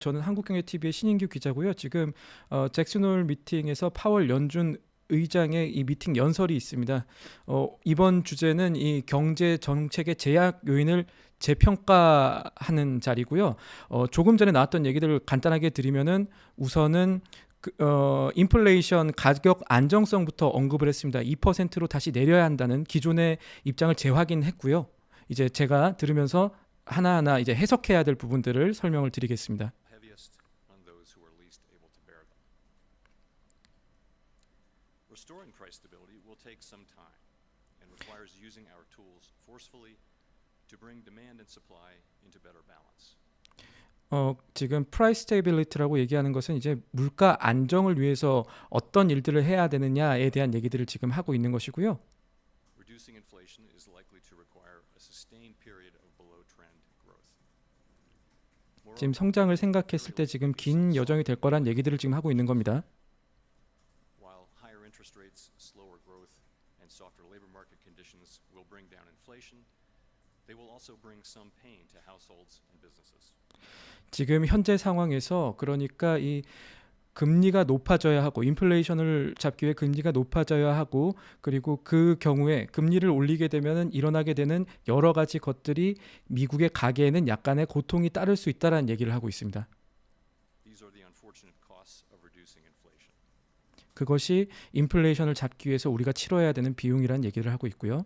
저는 한국경제TV의 신인규 기자고요. 지금 잭슨홀 미팅에서 파월 연준 의장의 이 미팅 연설이 있습니다. 이번 주제는 이 경제 정책의 제약 요인을 재평가하는 자리고요. 조금 전에 나왔던 얘기들을 간단하게 드리면은 우선은 인플레이션 가격 안정성부터 언급을 했습니다. 2%로 다시 내려야 한다는 기존의 입장을 재확인했고요. 이제 제가 들으면서 하나하나 이제 해석해야 될 부분들을 설명을 드리겠습니다. heaviest on those who are least able to bear them. Restoring price stability will take some time and requires using our tools forcefully to bring demand and supply into better balance. 지금 price stability라고 얘기하는 것은 이제 물가 안정을 위해서 어떤 일들을 해야 되느냐에 대한 얘기들을 지금 하고 있는 것이고요. Reducing inflation is likely to require a sustained period of below trend growth. 지금 성장을 생각했을 때 지금 긴 여정이 될 거란 얘기들을 지금 하고 있는 겁니다. While higher interest rates, slower growth, and softer labor market conditions will bring down inflation, they will also bring some pain to households and businesses. 지금 현재 상황에서 그러니까 이 금리가 높아져야 하고 인플레이션을 잡기 위해 금리가 높아져야 하고 그리고 그 경우에 금리를 올리게 되면은 일어나게 되는 여러 가지 것들이 미국의 가계에는 약간의 고통이 따를 수 있다라는 얘기를 하고 있습니다. These are the unfortunate costs of reducing inflation. 그것이 인플레이션을 잡기 위해서 우리가 치러야 되는 비용이라는 얘기를 하고 있고요.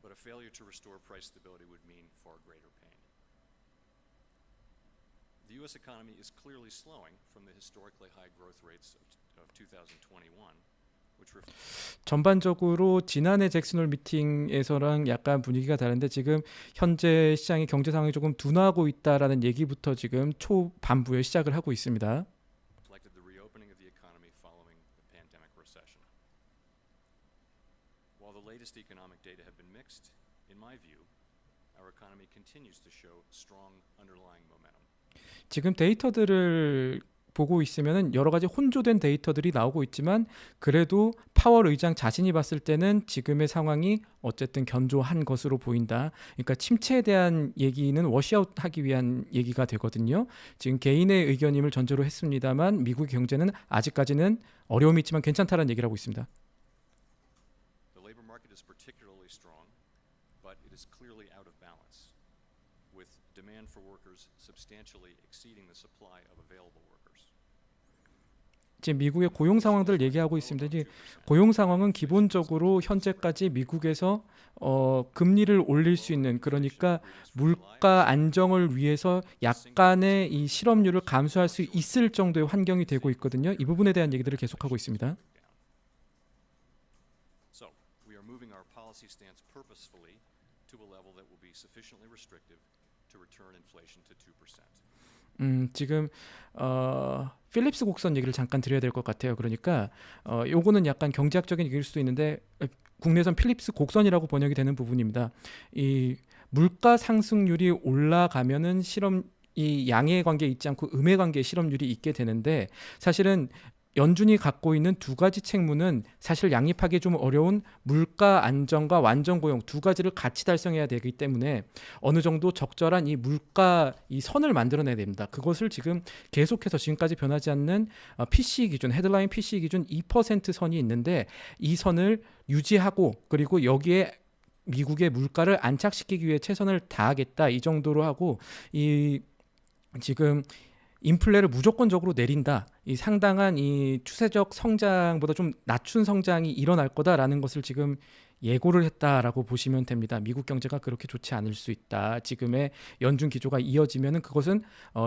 But a failure to restore price stability would mean far greater pain. The U.S. economy is clearly slowing from the historically high growth rates of 2021, which 전반적으로 지난해 잭슨홀 미팅에서랑 약간 분위기가 다른데 지금 현재 시장의 경제 상황이 조금 둔화하고 있다라는 얘기부터 지금 초반부에 시작을 하고 있습니다. reflected the reopening of the economy following the pandemic recession. While the latest economic data have been mixed, in my view, our economy continues to show strong underlying momentum. 지금 데이터들을 보고 있으면은 여러 가지 혼조된 데이터들이 나오고 있지만 그래도 파월 의장 자신이 봤을 때는 지금의 상황이 어쨌든 견조한 것으로 보인다. 그러니까 침체에 대한 얘기는 워시아웃하기 위한 얘기가 되거든요. 지금 개인의 의견임을 전제로 했습니다만 미국 경제는 아직까지는 어려움이 있지만 괜찮다라는 얘기를 하고 있습니다. The labor market is particularly strong, but it is clearly out of balance, with demand for workers substantially exceeding the supply of available workers. 지금 미국의 고용 상황들 얘기하고 있습니다. 이제 고용 상황은 기본적으로 현재까지 미국에서 금리를 올릴 수 있는 그러니까 물가 안정을 위해서 약간의 이 실업률을 감소할 수 있을 정도의 환경이 되고 있거든요. 이 부분에 대한 얘기들을 계속하고 있습니다. So, we are moving our policy stance purposefully to a level that will be sufficiently restrictive to return inflation to 2%. 지금 필립스 곡선 얘기를 잠깐 드려야 될 것 같아요. 그러니까 요거는 약간 경제학적인 얘기일 수도 있는데 국내선 필립스 곡선이라고 번역이 되는 부분입니다. 이 물가 상승률이 올라가면은 이 양의 관계에 있지 않고 음의 관계에 실업률이 있게 되는데 사실은 연준이 갖고 있는 두 가지 책무는 사실 양립하기 좀 어려운 물가 안정과 완전 고용 두 가지를 같이 달성해야 되기 때문에 어느 정도 적절한 이 물가 이 선을 만들어내야 됩니다. 그것을 지금 계속해서 지금까지 변하지 않는 PC 기준, 헤드라인 PC 기준 2% 선이 있는데 이 선을 유지하고 그리고 여기에 미국의 물가를 안착시키기 위해 최선을 다하겠다 이 정도로 하고 이 지금 인플레를 무조건적으로 내린다. 이 상당한 이 추세적 성장보다 좀 낮춘 성장이 일어날 거다라는 것을 지금 예고를 했다라고 보시면 됩니다. 미국 경제가 그렇게 좋지 않을 수 있다. 지금의 연준 기조가 이어지면은 그것은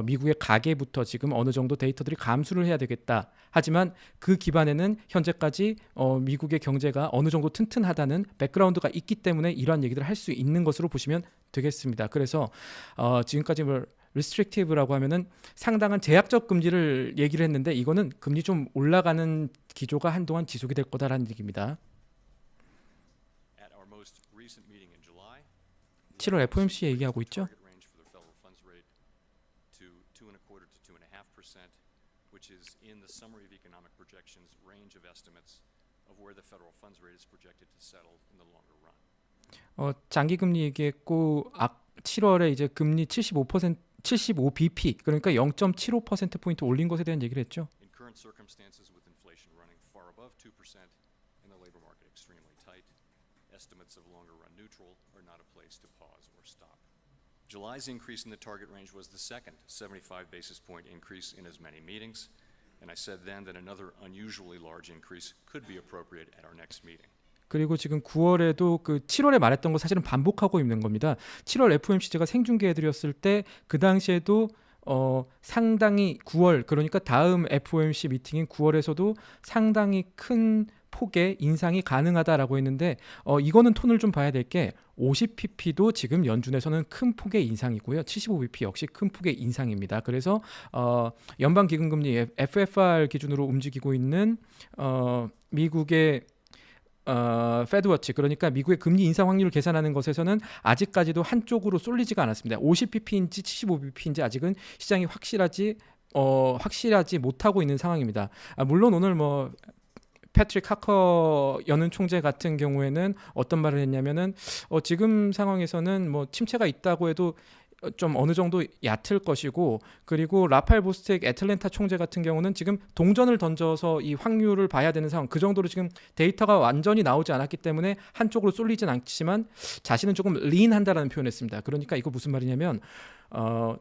미국의 가계부터 지금 어느 정도 데이터들이 감수를 해야 되겠다. 하지만 그 기반에는 현재까지 미국의 경제가 어느 정도 튼튼하다는 백그라운드가 있기 때문에 이러한 얘기들을 할 수 있는 것으로 보시면 되겠습니다. 그래서 지금까지 리스트릭티브라고 하면은 상당한 제약적 금리를 얘기를 했는데 이거는 금리 좀 올라가는 기조가 한동안 지속이 될 거다라는 얘기입니다. At our most recent meeting in July, 7월 FOMC 얘기하고 있죠. target range for the federal funds rate to 2.25% to 2.5%, which is in the summary of economic projections range of estimates of where the federal funds rate is projected to settle in the longer run. 장기 금리 얘기했고 7월에 이제 금리 75bp 그러니까 0.75% 포인트 올린 것에 대한 얘기를 했죠. In current circumstances, with inflation running far above 2% and the labor market extremely tight, estimates of longer run neutral are not a place to pause or stop. July's increase in the target range was the second 75 basis point increase in as many meetings, and I said then that another unusually large increase could be appropriate at our next meeting. 그리고 지금 9월에도 그 7월에 말했던 거 사실은 반복하고 있는 겁니다. 7월 FOMC 제가 생중계해드렸을 때 그 당시에도 상당히 9월 그러니까 다음 FOMC 미팅인 9월에서도 상당히 큰 폭의 인상이 가능하다라고 했는데 이거는 톤을 좀 봐야 될 게 50pp도 지금 연준에서는 큰 폭의 인상이고요. 75bp 역시 큰 폭의 인상입니다. 그래서 연방기금금리 FFR 기준으로 움직이고 있는 미국의 페드워치 그러니까 미국의 금리 인상 확률을 계산하는 것에서는 아직까지도 한쪽으로 쏠리지가 않았습니다. 50pp인지 75pp인지 아직은 시장이 확실하지 못하고 있는 상황입니다. 물론 오늘 뭐 패트릭 하커 연은 총재 같은 경우에는 어떤 말을 했냐면은 지금 상황에서는 뭐 침체가 있다고 해도 좀 어느 정도 얕을 것이고 그리고 라파엘 보스텍 애틀랜타 총재 같은 경우는 지금 동전을 던져서 이 확률을 봐야 되는 상황 그 정도로 지금 데이터가 완전히 나오지 않았기 때문에 한쪽으로 쏠리진 않지만 자신은 조금 린한다라는 표현을 했습니다. 그러니까 이거 무슨 말이냐면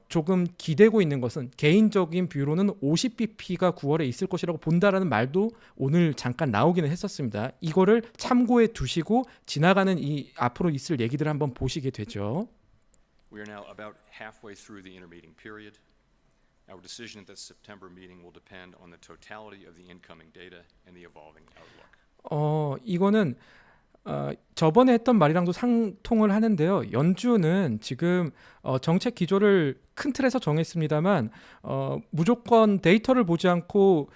조금 기대고 있는 것은 개인적인 뷰로는 50bp가 9월에 있을 것이라고 본다라는 말도 오늘 잠깐 나오기는 했었습니다. 이거를 참고해 두시고 지나가는 이 앞으로 있을 얘기들을 한번 보시게 되죠. We are now about halfway through the intermeeting period. Our decision at the September meeting will depend on the totality of the incoming data and the evolving outlook. 이거는 저번에 했던 말이랑도 상통을 하는데요. 연준은 지금 정책 기조를 큰 틀에서 정했습니다만 무조건 데이터를 보지 않고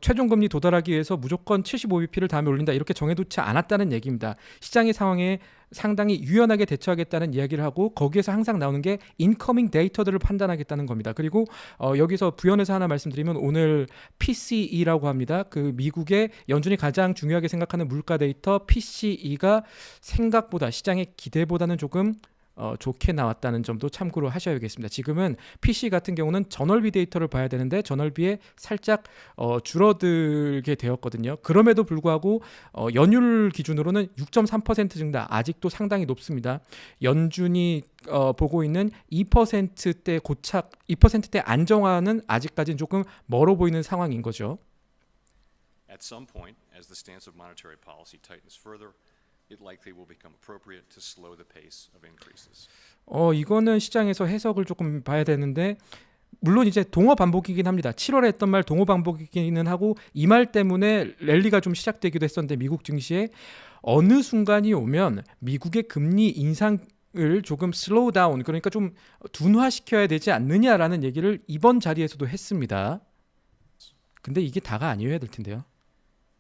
최종 금리 도달하기 위해서 무조건 75bp를 다음에 올린다 이렇게 정해두지 않았다는 얘기입니다. 시장의 상황에 상당히 유연하게 대처하겠다는 이야기를 하고 거기에서 항상 나오는 게 인커밍 데이터들을 판단하겠다는 겁니다. 그리고 여기서 부연해서 하나 말씀드리면 오늘 PCE라고 합니다. 그 미국의 연준이 가장 중요하게 생각하는 물가 데이터 PCE가 생각보다 시장의 기대보다는 조금 좋게 나왔다는 점도 참고로 하셔야겠습니다. 지금은 PC 같은 경우는 전월비 데이터를 봐야 되는데 전월비에 살짝 줄어들게 되었거든요. 그럼에도 불구하고 연율 기준으로는 6.3% 증가 아직도 상당히 높습니다. 연준이 보고 있는 2%대 고착, 2%대 안정화는 아직까지는 조금 멀어 보이는 상황인 거죠. At some point, as the stance of monetary policy tightens further, it likely will become appropriate to slow the pace of increases. 이거는 시장에서 해석을 조금 봐야 되는데 물론 이제 동어 반복이긴 합니다. 7월에 했던 말 동어 반복이기는 하고 이 말 때문에 랠리가 좀 시작되기도 했었는데 미국 증시에 어느 순간이 오면 미국의 금리 인상을 조금 슬로우 다운 그러니까 좀 둔화시켜야 되지 않느냐라는 얘기를 이번 자리에서도 했습니다. 근데 이게 다가 아니어야 될 텐데요.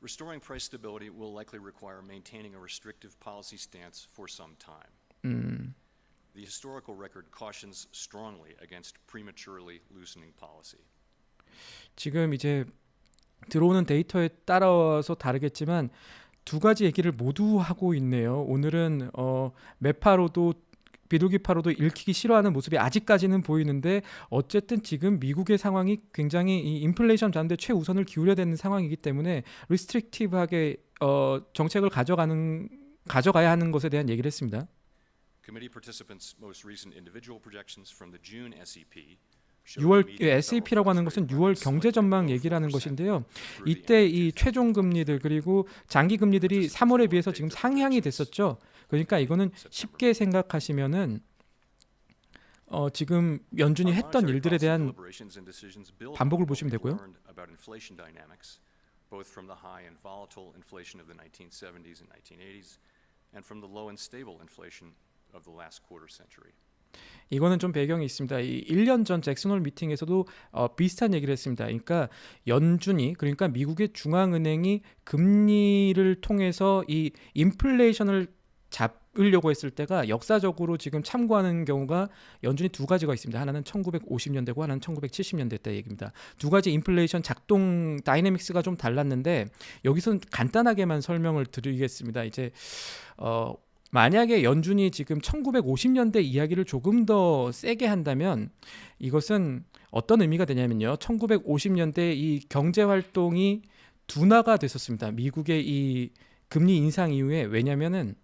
Restoring price stability will likely require maintaining a restrictive policy stance for some time. The historical record cautions strongly against prematurely loosening policy. 지금 이제 들어오는 데이터에 따라서 다르겠지만 두 가지 얘기를 모두 하고 있네요. 오늘은 매파로도 비둘기파로도 읽히기 싫어하는 모습이 아직까지는 보이는데 어쨌든 지금 미국의 상황이 굉장히 이 인플레이션 잡는 데 최우선을 기울여야 되는 상황이기 때문에 리스트릭티브하게 정책을 가져가야 하는 것에 대한 얘기를 했습니다. Committee participants' most recent individual projections from the June SEP 6월 SEP라고 하는 것은 6월 경제 전망 얘기라는 것인데요. 이때 이 최종 금리들 그리고 장기 금리들이 3월에 비해서 지금 상향이 됐었죠. 그러니까 이거는 쉽게 생각하시면은 지금 연준이 했던 일들에 대한 반복을 보시면 되고요. both from the high and volatile inflation of the 1970s and 1980s and from the low and stable inflation of the last quarter century. 이거는 좀 배경이 있습니다. 이 1년 전 잭슨홀 미팅에서도 비슷한 얘기를 했습니다. 그러니까 연준이 그러니까 미국의 중앙은행이 금리를 통해서 이 인플레이션을 잡으려고 했을 때가 역사적으로 지금 참고하는 경우가 연준이 두 가지가 있습니다. 하나는 1950년대고 하나는 1970년대 때 얘기입니다. 두 가지 인플레이션 작동 다이내믹스가 좀 달랐는데 여기서는 간단하게만 설명을 드리겠습니다. 이제 만약에 연준이 지금 1950년대 이야기를 조금 더 세게 한다면 이것은 어떤 의미가 되냐면요. 1950년대 이 경제 활동이 둔화가 됐었습니다. 미국의 이 금리 인상 이후에. 왜냐면은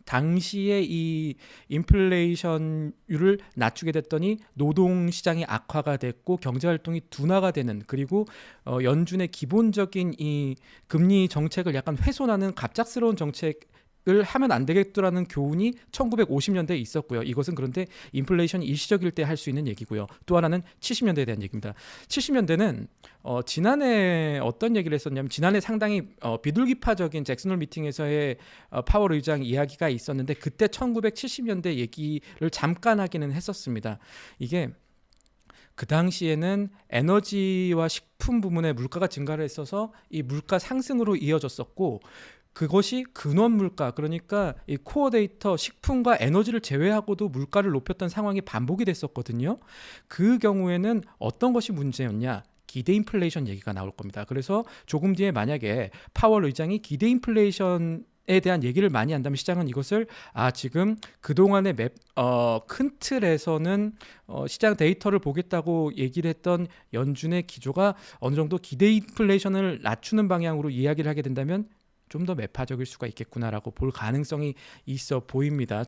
당시에 이 인플레이션율을 낮추게 됐더니 노동 시장이 악화가 됐고 경제 활동이 둔화가 되는, 그리고 연준의 기본적인 이 금리 정책을 약간 훼손하는 갑작스러운 정책을 하면 안 되겠더라는 교훈이 1950년대에 있었고요. 이것은 그런데 인플레이션이 일시적일 때 할 수 있는 얘기고요. 또 하나는 70년대에 대한 얘기입니다. 70년대는 지난해 어떤 얘기를 했었냐면, 지난해 상당히 비둘기파적인 잭슨홀 미팅에서의 파월 의장 이야기가 있었는데, 그때 1970년대 얘기를 잠깐 하기는 했었습니다. 이게 그 당시에는 에너지와 식품 부문의 물가가 증가를 했어서 이 물가 상승으로 이어졌었고, 그것이 근원 물가, 그러니까 이 코어 데이터 식품과 에너지를 제외하고도 물가를 높였던 상황이 반복이 됐었거든요. 그 경우에는 어떤 것이 문제였냐? 기대 인플레이션 얘기가 나올 겁니다. 그래서 조금 뒤에 만약에 파월 의장이 기대 인플레이션에 대한 얘기를 많이 한다면 시장은 이것을 지금 그동안의 큰 틀에서는 시장 데이터를 보겠다고 얘기를 했던 연준의 기조가 어느 정도 기대 인플레이션을 낮추는 방향으로 이야기를 하게 된다면 좀 더 매파적일 수가 있겠구나라고 볼 가능성이 있어 보입니다.